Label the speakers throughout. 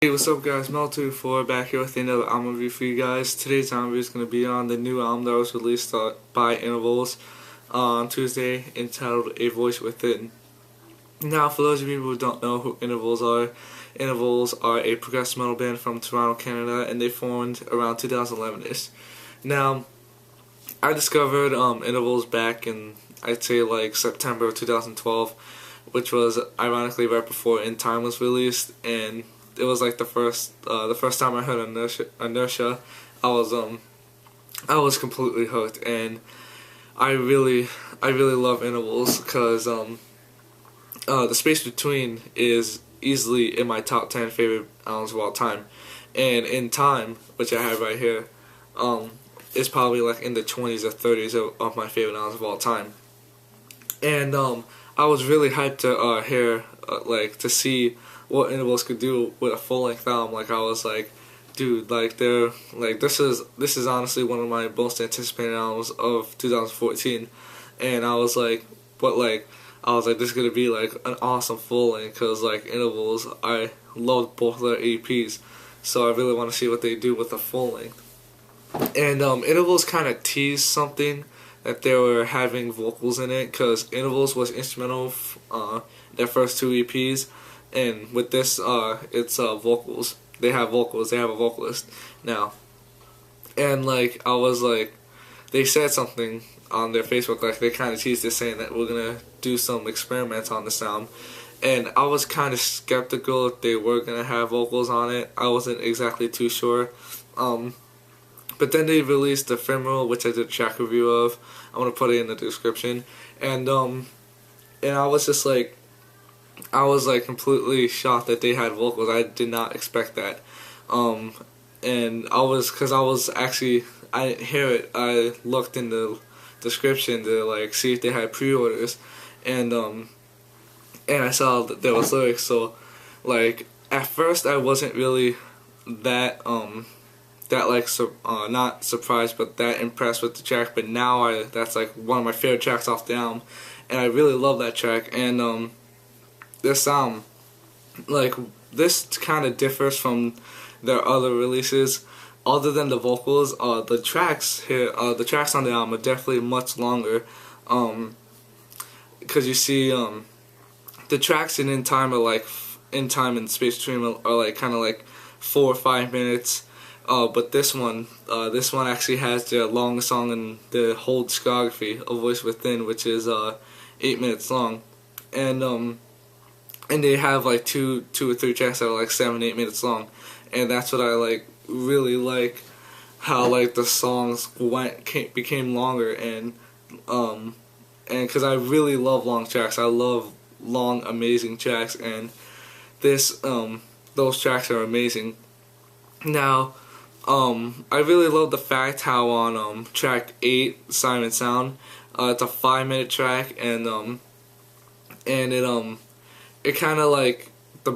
Speaker 1: Hey, what's up guys, Mel24 back here with another album review for you guys. Today's album review is going to be on the new album that was released by Intervals on Tuesday, entitled A Voice Within. Now, for those of you who don't know who Intervals are a progressive metal band from Toronto, Canada, and they formed around 2011ish. Now, I discovered Intervals back in, I'd say, like September 2012, which was ironically right before In Time was released, and it was like the first time I heard Inertia. I was completely hooked, and I really love Intervals because The Space Between is easily in my top 10 favorite albums of all time, and In Time, which I have right here, is probably like in the 20s or 30s of my favorite albums of all time. And I was really hyped to hear to see what Intervals could do with a full-length album. Like, I was like, dude, like this is honestly one of my most anticipated albums of 2014, and I was like, this is gonna be like an awesome full-length, because like Intervals, I loved both their EPs, so I really want to see what they do with a full-length. And Intervals kind of teased something, that they were having vocals in it, because Intervals was instrumental their first two EPs. And with this, it's vocals. They have vocals. They have a vocalist now. And like, I was like, they said something on their Facebook, like they kind of teased it, saying that we're gonna do some experiments on the sound. And I was kind of skeptical if they were gonna have vocals on it. I wasn't exactly too sure. But then they released Ephemeral, which I did a track review of. I'm gonna put it in the description. And I was just like, I was like completely shocked that they had vocals. I did not expect that. And I didn't hear it. I looked in the description to like see if they had pre-orders, and I saw that there was lyrics. So like, at first I wasn't really that not surprised, but that impressed with the track. But now that's like one of my favorite tracks off the album, and I really love that track. And this this kind of differs from their other releases. Other than the vocals, the tracks on the album are definitely much longer, because you see the tracks in Time are like In Time and Space Between are like kind of like 4 or 5 minutes, but this one actually has the longest song in the whole discography, A Voice Within, which is 8 minutes long. And they have like two or three tracks that are like 7-8 minutes long, and that's what I really like, how like the songs became longer, and because I really love long tracks. I love long, amazing tracks, and those tracks are amazing. Now, I really love the fact how on track 8, Simon Sound, it's a 5-minute track, and it kind of like the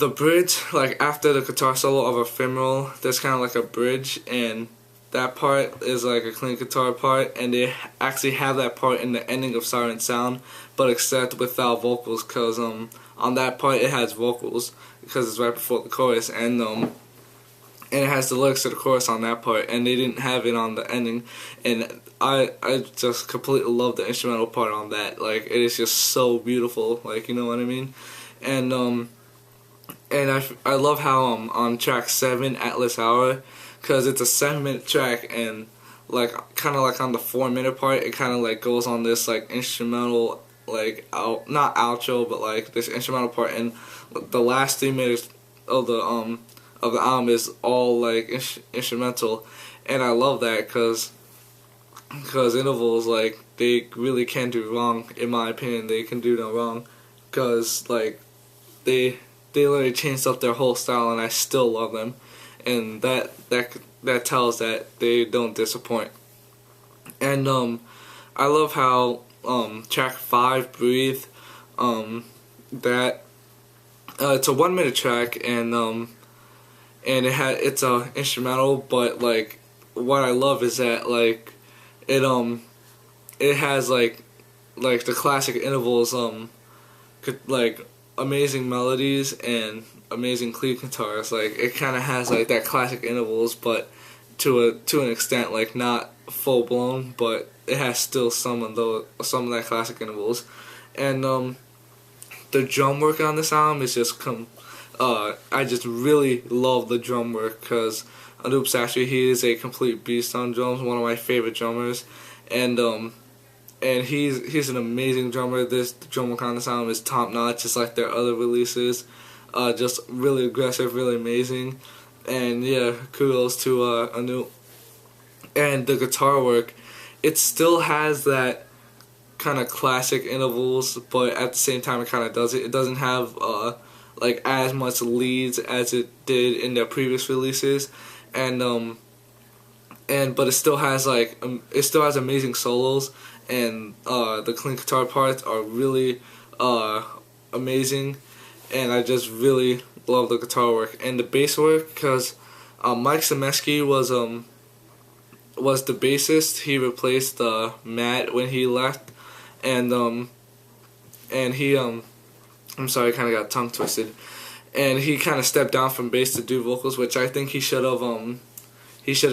Speaker 1: bridge, like after the guitar solo of Ephemeral, there's kind of like a bridge, and that part is like a clean guitar part, and they actually have that part in the ending of Siren Sound, but except without vocals, because on that part it has vocals, because it's right before the chorus, and it has the lyrics to the chorus on that part, and they didn't have it on the ending. And I just completely love the instrumental part on that. Like, it is just so beautiful, like, you know what I mean? And I love how on track 7, Atlas Hour, because it's a 7-minute track, and like kind of like on the 4-minute part, it kind of like goes on this like instrumental, like not outro, but like this instrumental part, and the last 3 minutes of the album is all like instrumental, and I love that, because Intervals, like, they really can do wrong. In my opinion, they can do no wrong, because like they literally changed up their whole style, and I still love them, and that tells that they don't disappoint. And I love how track 5, Breathe, that it's a 1-minute track, and it's a instrumental, but like what I love is that like it has like the classic Intervals like amazing melodies and amazing clean guitars. Like it kind of has like that classic intervals, but to an extent, like not full blown, but it has still some of that classic intervals. And the drum work on this album is just I just really love the drum work because Anup Sastry, he is a complete beast on drums, one of my favorite drummers, and he's an amazing drummer. The drum work on this album is top notch, just like their other releases. Just really aggressive, really amazing, and yeah, kudos to Anup. And the guitar work, it still has that kind of classic intervals, but at the same time it kind of does it. It doesn't have like as much leads as it did in their previous releases, and but it still has amazing solos, and the clean guitar parts are really amazing, and I just really love the guitar work and the bass work because Mike Semeski was the bassist. He replaced Matt when he left, and he I'm sorry, I kind of got tongue twisted, and he kind of stepped down from bass to do vocals, which I think he should have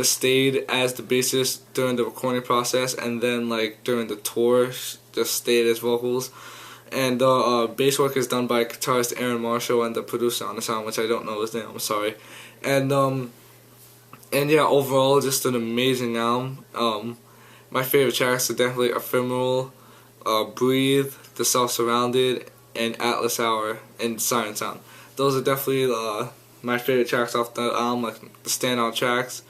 Speaker 1: stayed as the bassist during the recording process, and then like during the tour just stayed as vocals. And bass work is done by guitarist Aaron Marshall and the producer on the song, which I don't know his name, I'm sorry. And yeah, overall just an amazing album. My favorite tracks are definitely Ephemeral, Breathe, The Self-Surrounded, and Atlas Hour, and Siren Sound. Those are definitely my favorite tracks off the album, like the standout tracks.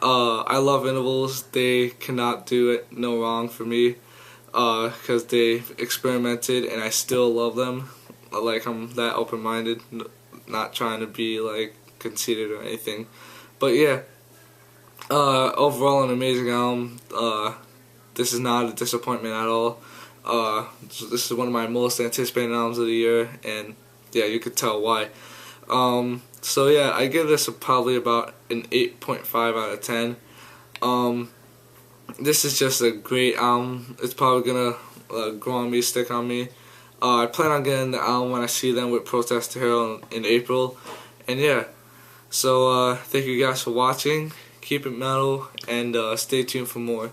Speaker 1: I love intervals. They cannot do it no wrong for me because they experimented and I still love them. Like I'm that open-minded, not trying to be like conceited or anything. But yeah, overall an amazing album. This is not a disappointment at all. This is one of my most anticipated albums of the year, and yeah, you could tell why. So yeah, I give this probably about an 8.5 out of 10. This is just a great album. It's probably gonna grow on me, stick on me. I plan on getting the album when I see them with Protest to Hero in April, and yeah. So thank you guys for watching. Keep it metal, and stay tuned for more.